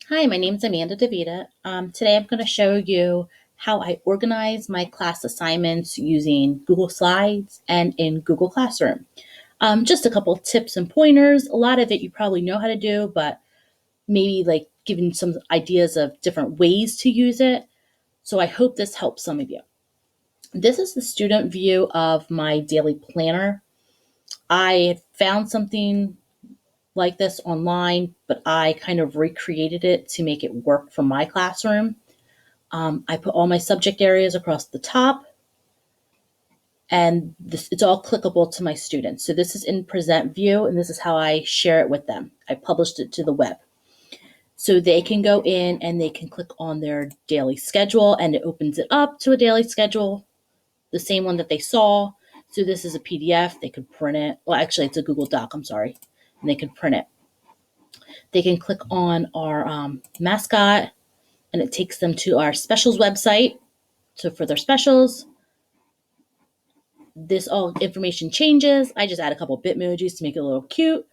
Hi, my name is Amanda DeVita. Today I'm going to show you how I organize my class assignments using Google Slides and in Google Classroom. Just a couple tips and pointers. A lot of it you probably know how to do, but maybe like giving some ideas of different ways to use it. So I hope this helps some of you. This is the student view of my daily planner. I had found something like this online, but I kind of recreated it to make it work for my classroom. I put all my subject areas across the top, and it's all clickable to my students. So this is in present view, and this is how I share it with them. I published it to the web. So they can go in and they can click on their daily schedule, and it opens it up to a daily schedule, the same one that they saw. So this is a PDF. They could print it. Well, actually, it's a Google Doc. I'm sorry. And they can print it. They can click on our mascot, and it takes them to our specials website. So for their specials, this all information changes. I just add a couple Bitmojis to make it a little cute.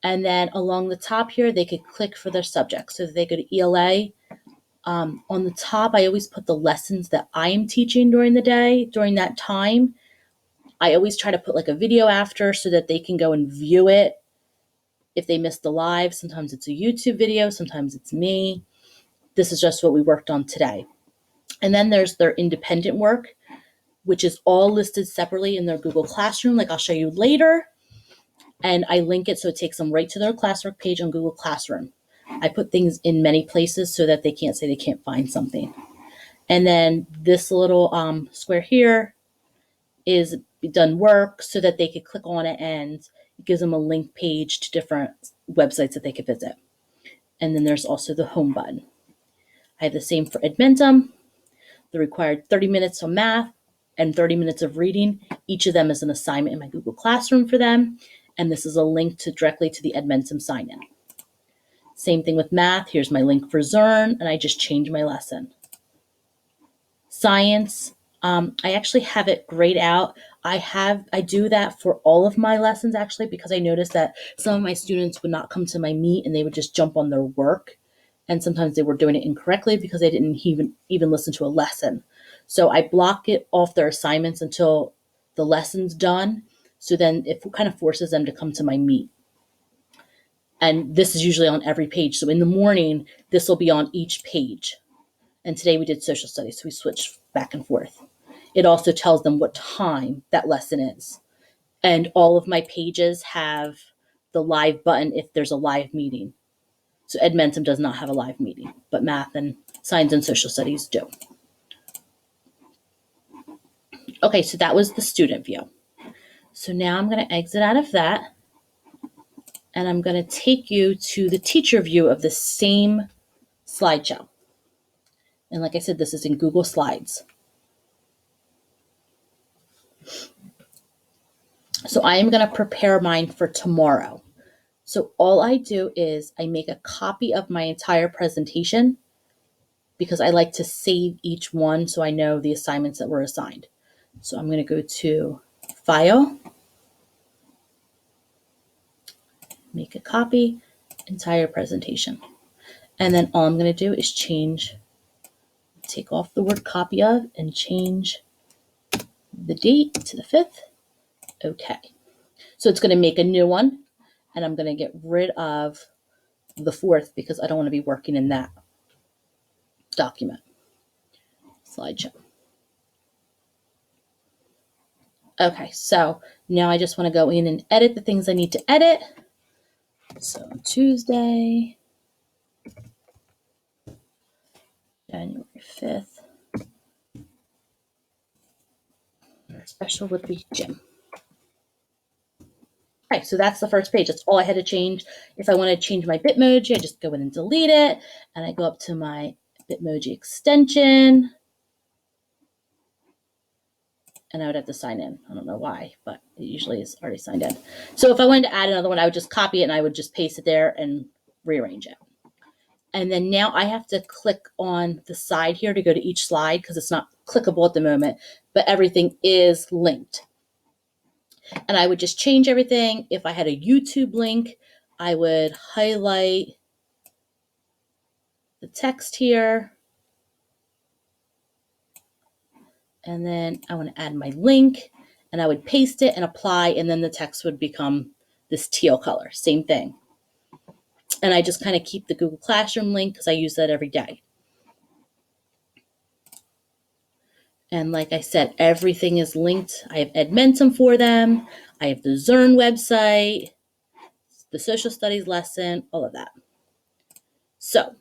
And then along the top here, they could click for their subject. So they go to ELA. On the top, I always put the lessons that I am teaching during the day, during that time. I always try to put like a video after so that they can go and view it. If they missed the live, sometimes it's a YouTube video, sometimes it's me. This is just what we worked on today. And then there's their independent work, which is all listed separately in their Google Classroom, like I'll show you later. And I link it so it takes them right to their classwork page on Google Classroom. I put things in many places so that they can't say they can't find something. And then this little square here is done work so that they could click on it, and it gives them a link page to different websites that they could visit. And then there's also the home button. I have the same for Edmentum. The required 30 minutes of math and 30 minutes of reading. Each of them is an assignment in my Google Classroom for them. And this is a link directly to the Edmentum sign-in. Same thing with math. Here's my link for Zern, and I just change my lesson. Science, I actually have it grayed out. I do that for all of my lessons actually, because I noticed that some of my students would not come to my meet and they would just jump on their work. And sometimes they were doing it incorrectly because they didn't even listen to a lesson. So I block it off their assignments until the lesson's done. So then it kind of forces them to come to my meet. And this is usually on every page. So in the morning, this will be on each page. And today we did social studies, so we switched back and forth. It also tells them what time that lesson is. And all of my pages have the live button if there's a live meeting. So Edmentum does not have a live meeting, but math and science and social studies do. Okay, so that was the student view. So now I'm going to exit out of that, and I'm going to take you to the teacher view of the same slideshow. And like I said, this is in Google Slides. So I am going to prepare mine for tomorrow. So all I do is I make a copy of my entire presentation because I like to save each one so I know the assignments that were assigned. So I'm going to go to File, make a copy, entire presentation. And then all I'm going to do is take off the word copy of and change the date to the 5th. Okay. So it's going to make a new one, and I'm going to get rid of the 4th because I don't want to be working in that document. Slideshow. Okay, so now I just want to go in and edit the things I need to edit. So Tuesday, January 5th. Special would be Jim. Okay, so that's the first page. That's all I had to change. If I want to change my Bitmoji, I just go in and delete it. And I go up to my Bitmoji extension. And I would have to sign in. I don't know why, but it usually is already signed in. So if I wanted to add another one, I would just copy it and I would just paste it there and rearrange it. And then now I have to click on the side here to go to each slide because it's not clickable at the moment, but everything is linked. And I would just change everything. If I had a YouTube link, I would highlight the text here. And then I want to add my link, and I would paste it and apply, and then the text would become this teal color. Same thing. And I just kind of keep the Google Classroom link because I use that every day. And like I said, everything is linked. I have Edmentum for them. I have the Zern website, the social studies lesson, all of that. So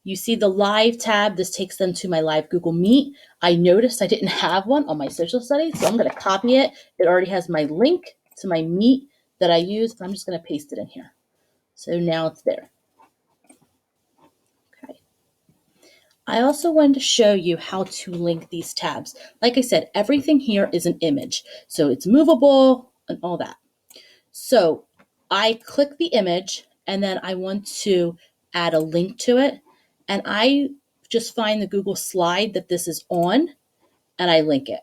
you see the live tab. This takes them to my live Google Meet. I noticed I didn't have one on my social studies, so I'm going to copy it. It already has my link to my Meet that I use, and I'm just going to paste it in here. So now it's there. Okay. I also wanted to show you how to link these tabs. Like I said, everything here is an image, so it's movable and all that. So I click the image, and then I want to add a link to it, and I just find the Google slide that this is on, and I link it.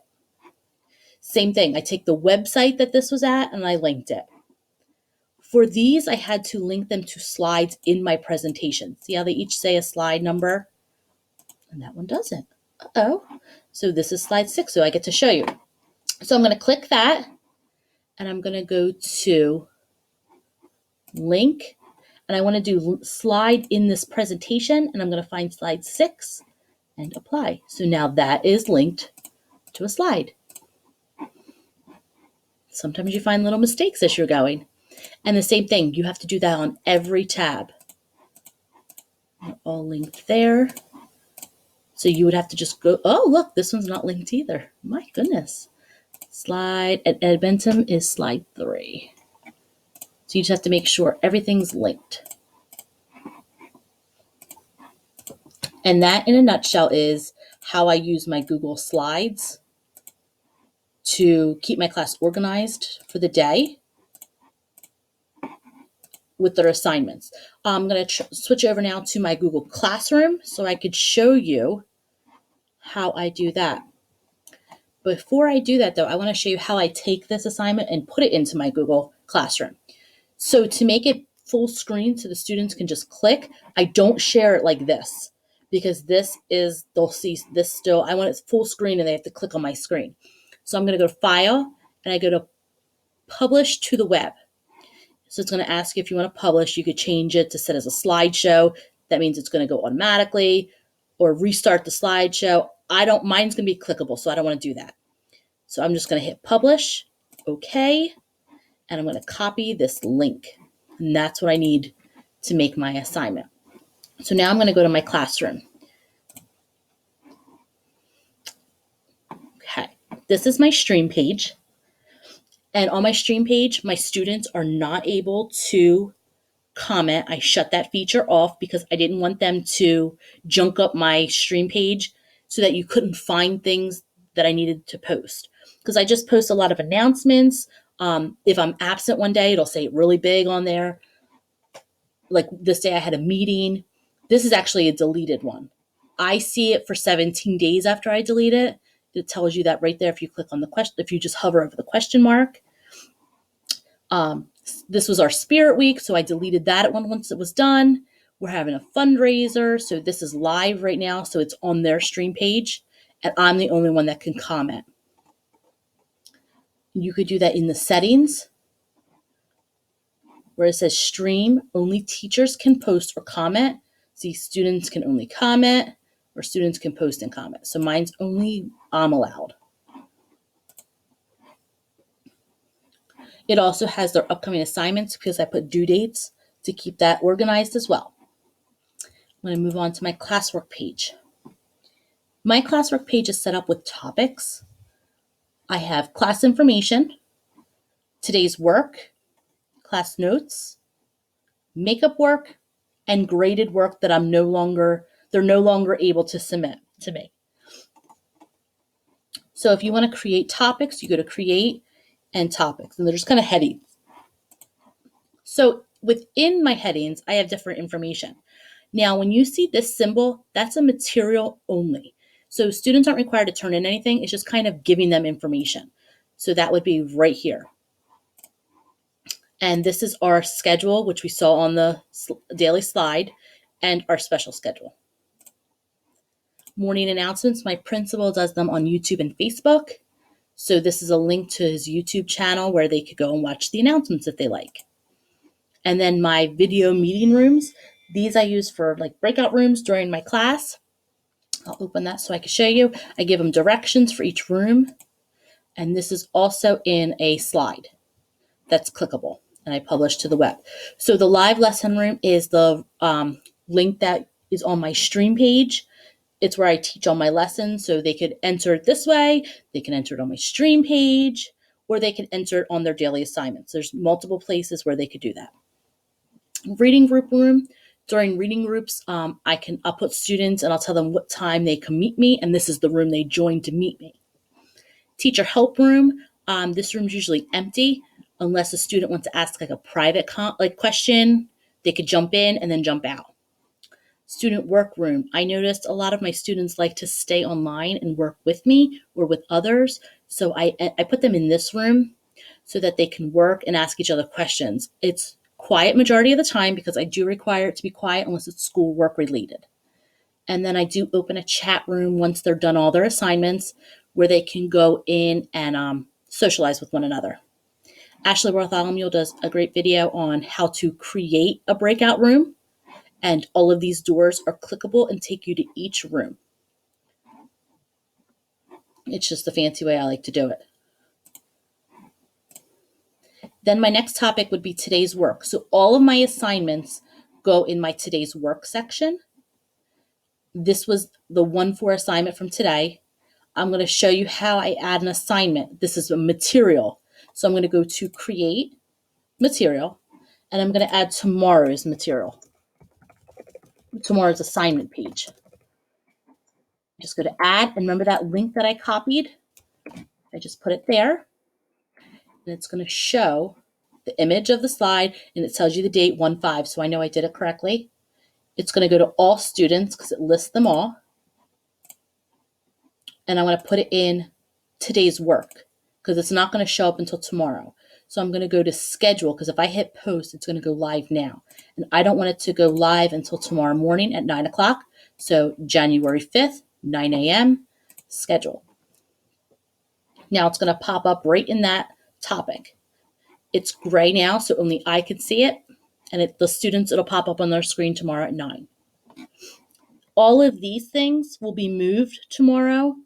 Same thing, I take the website that this was at, and I linked it. For these, I had to link them to slides in my presentation. See how they each say a slide number? And that one doesn't. Uh-oh. So this is slide 6, so I get to show you. So I'm going to click that, and I'm going to go to link, and I want to do slide in this presentation, and I'm going to find slide 6 and apply. So now that is linked to a slide. Sometimes you find little mistakes as you're going. And the same thing, you have to do that on every tab. They're all linked there. So you would have to just go, oh, look, this one's not linked either. My goodness. Slide at Edmentum is slide 3. So you just have to make sure everything's linked. And that, in a nutshell, is how I use my Google Slides to keep my class organized for the day with their assignments. I'm going to switch over now to my Google Classroom so I could show you how I do that. Before I do that, though, I want to show you how I take this assignment and put it into my Google Classroom. So to make it full screen so the students can just click, I don't share it like this because this is, they'll see this still. I want it full screen and they have to click on my screen. So I'm going to go to File, and I go to Publish to the Web. So it's going to ask you if you want to publish. You could change it to set as a slideshow. That means it's going to go automatically, or restart the slideshow. Mine's going to be clickable, so I don't want to do that. So I'm just going to hit Publish, OK, and I'm going to copy this link. And that's what I need to make my assignment. So now I'm going to go to my classroom. Okay, this is my stream page. And on my stream page, my students are not able to comment. I shut that feature off because I didn't want them to junk up my stream page so that you couldn't find things that I needed to post. Because I just post a lot of announcements. If I'm absent one day, it'll say it really big on there. Like this day I had a meeting. This is actually a deleted one. I see it for 17 days after I delete it. It tells you that right there if you click on the question, if you just hover over the question mark. This was our Spirit Week, so I deleted that once it was done. We're having a fundraiser, so this is live right now, so it's on their stream page, and I'm the only one that can comment. You could do that in the settings, where it says stream, only teachers can post or comment. See, students can only comment, or students can post and comment. So mine's only I'm allowed. It also has their upcoming assignments because I put due dates to keep that organized as well. I'm going to move on to my classwork page. My classwork page is set up with topics. I have class information, today's work, class notes, makeup work, and graded work that they're no longer able to submit to me. So if you want to create topics, you go to create and topics, and they're just kind of headings. So within my headings, I have different information. Now, when you see this symbol, that's a material only. So students aren't required to turn in anything. It's just kind of giving them information. So that would be right here. And this is our schedule, which we saw on the daily slide. and our special schedule. Morning announcements, my principal does them on YouTube and Facebook. So this is a link to his YouTube channel where they could go and watch the announcements if they like. And then my video meeting rooms, these I use for like breakout rooms during my class. I'll open that so I can show you. I give them directions for each room. And this is also in a slide that's clickable, and I publish to the web. So the live lesson room is the link that is on my stream page. It's where I teach all my lessons, so they could enter it this way, they can enter it on my stream page, or they can enter it on their daily assignments. There's multiple places where they could do that. Reading group room. During reading groups, I'll put students and I'll tell them what time they can meet me, and this is the room they join to meet me. Teacher help room. This room's usually empty unless a student wants to ask like a private question. They could jump in and then jump out. Student work room. I noticed a lot of my students like to stay online and work with me or with others. So I put them in this room so that they can work and ask each other questions. It's quiet majority of the time because I do require it to be quiet unless it's school work related. And then I do open a chat room once they're done all their assignments where they can go in and socialize with one another. Ashley Bartholomew does a great video on how to create a breakout room, and all of these doors are clickable and take you to each room. It's just the fancy way I like to do it. Then my next topic would be today's work. So all of my assignments go in my today's work section. This was the 1-4 assignment from today. I'm going to show you how I add an assignment. This is a material. So I'm going to go to create material, and I'm going to add tomorrow's material, tomorrow's assignment page. Just go to add, and remember that link that I copied? I just put it there, and it's going to show the image of the slide, and it tells you the date 1/5, so I know I did it correctly. It's going to go to all students because it lists them all. And I'm going to put it in today's work because it's not going to show up until tomorrow. So I'm going to go to schedule because if I hit post, it's going to go live now. And I don't want it to go live until tomorrow morning at 9 o'clock. So January 5th, 9 a.m., schedule. Now it's going to pop up right in that topic. It's gray now, so only I can see it. And the students, it'll pop up on their screen tomorrow at 9. All of these things will be moved tomorrow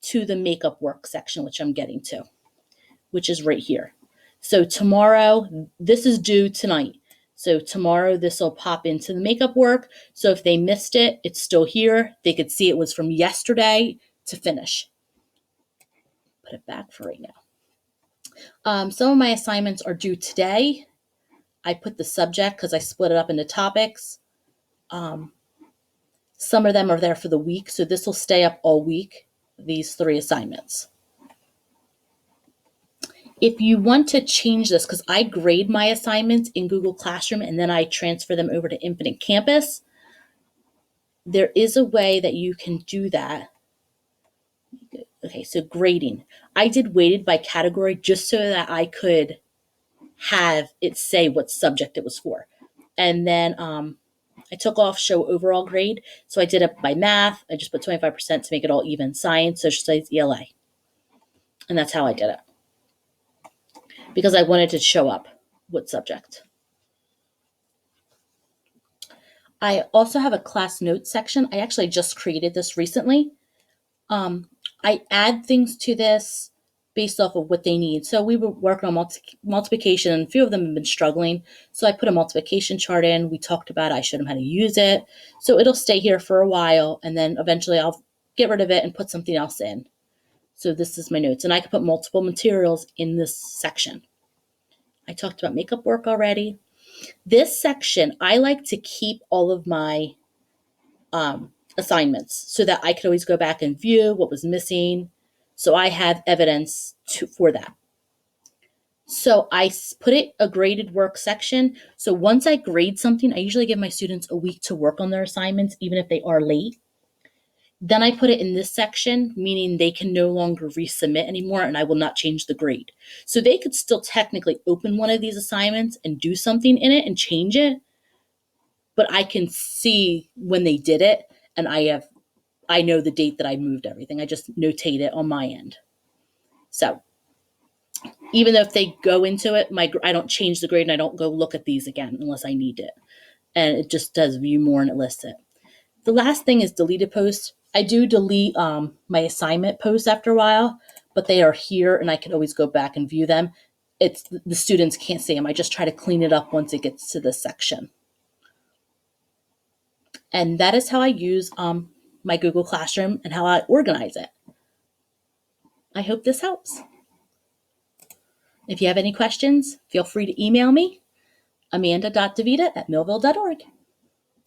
to the makeup work section, which I'm getting to, which is right here. So tomorrow, this is due tonight. So tomorrow, this will pop into the makeup work. So if they missed it, it's still here. They could see it was from yesterday to finish. Put it back for right now. Some of my assignments are due today. I put the subject because I split it up into topics. Some of them are there for the week. So this will stay up all week, these 3 assignments. If you want to change this, because I grade my assignments in Google Classroom and then I transfer them over to Infinite Campus, there is a way that you can do that. Okay, so grading. I did weighted by category just so that I could have it say what subject it was for. And then I took off show overall grade. So I did it by math. I just put 25% to make it all even. Science, social studies, ELA. And that's how I did it. Because I wanted to show up what subject. I also have a class notes section. I actually just created this recently. I add things to this based off of what they need. So we were working on multiplication, and a few of them have been struggling. So I put a multiplication chart in. We talked about it. I showed them how to use it. So it'll stay here for a while, and then eventually I'll get rid of it and put something else in. So this is my notes, and I can put multiple materials in this section. I talked about makeup work already. This section, I like to keep all of my assignments so that I could always go back and view what was missing. So I have evidence for that. So I put it a graded work section. So once I grade something, I usually give my students a week to work on their assignments, even if they are late. Then I put it in this section, meaning they can no longer resubmit anymore, and I will not change the grade. So they could still technically open one of these assignments and do something in it and change it, but I can see when they did it, and I know the date that I moved everything. I just notate it on my end. So even though if they go into it, I don't change the grade and I don't go look at these again unless I need it. And it just does view more and it lists it. The last thing is deleted posts. I do delete my assignment posts after a while, but they are here and I can always go back and view them. It's the students can't see them. I just try to clean it up once it gets to this section. And that is how I use my Google Classroom and how I organize it. I hope this helps. If you have any questions, feel free to email me, amanda.devita@millville.org.